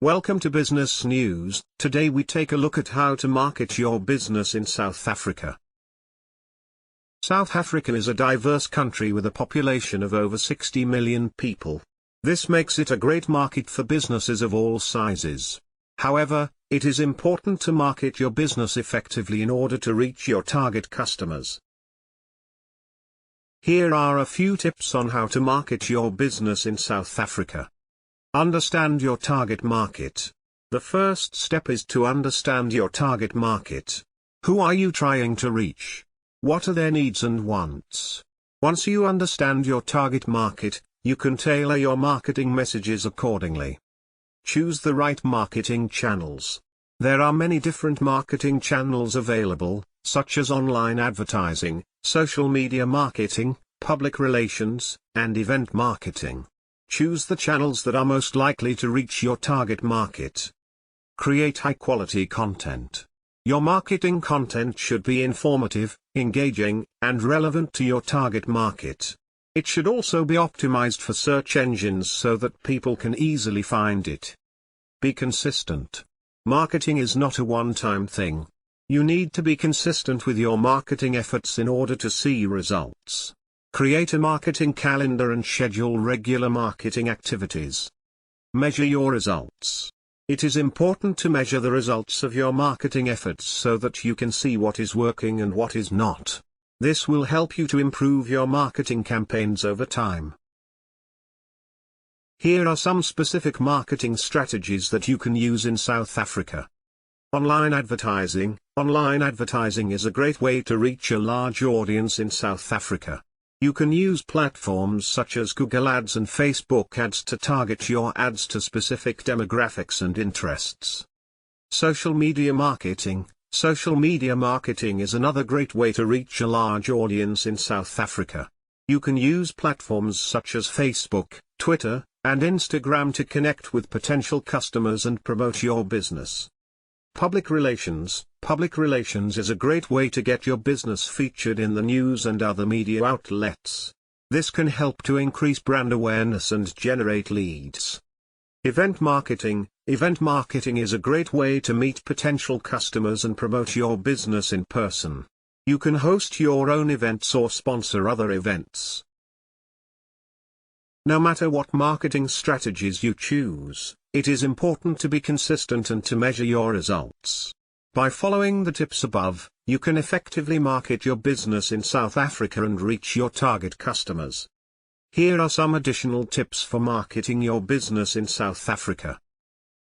Welcome to Business News. Today we take a look at how to market your business in South Africa. South Africa is a diverse country with a population of over 60 million people. This makes it a great market for businesses of all sizes. However, it is important to market your business effectively in order to reach your target customers. Here are a few tips on how to market your business in South Africa. Understand your target market. The first step is to understand your target market. Who are you trying to reach? What are their needs and wants? Once you understand your target market, you can tailor your marketing messages accordingly. Choose the right marketing channels. There are many different marketing channels available, such as online advertising, social media marketing, public relations, and event marketing. Choose the channels that are most likely to reach your target market. Create high-quality content. Your marketing content should be informative, engaging, and relevant to your target market. It should also be optimized for search engines so that people can easily find it. Be consistent. Marketing is not a one-time thing. You need to be consistent with your marketing efforts in order to see results. Create a marketing calendar and schedule regular marketing activities. Measure your results. It is important to measure the results of your marketing efforts so that you can see what is working and what is not. This will help you to improve your marketing campaigns over time. Here are some specific marketing strategies that you can use in South Africa. Online advertising. Online advertising is a great way to reach a large audience in South Africa. You can use platforms such as Google Ads and Facebook Ads to target your ads to specific demographics and interests. Social media marketing. Social media marketing is another great way to reach a large audience in South Africa. You can use platforms such as Facebook, Twitter, and Instagram to connect with potential customers and promote your business. Public relations. Public relations is a great way to get your business featured in the news and other media outlets. This can help to increase brand awareness and generate leads. Event marketing. Event marketing is a great way to meet potential customers and promote your business in person. You can host your own events or sponsor other events. No matter what marketing strategies you choose, it is important to be consistent and to measure your results. By following the tips above, you can effectively market your business in South Africa and reach your target customers. Here are some additional tips for marketing your business in South Africa.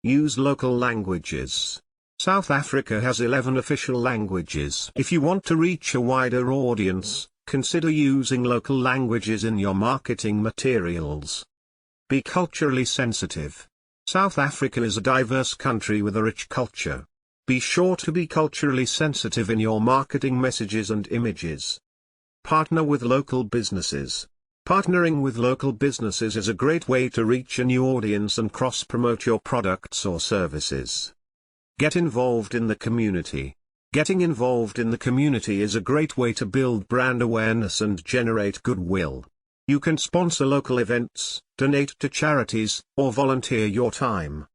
Use local languages. South Africa has 11 official languages. If you want to reach a wider audience, consider using local languages in your marketing materials. Be culturally sensitive. South Africa is a diverse country with a rich culture. Be sure to be culturally sensitive in your marketing messages and images. Partner with local businesses. Partnering with local businesses is a great way to reach a new audience and cross-promote your products or services. Get involved in the community. Getting involved in the community is a great way to build brand awareness and generate goodwill. You can sponsor local events, donate to charities, or volunteer your time.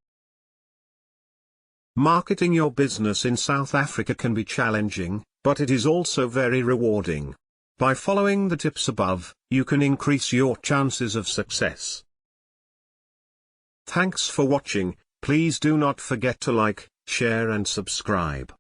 Marketing your business in South Africa can be challenging, but it is also very rewarding. By following the tips above, you can increase your chances of success. Thanks for watching. Please do not forget to like, share and subscribe.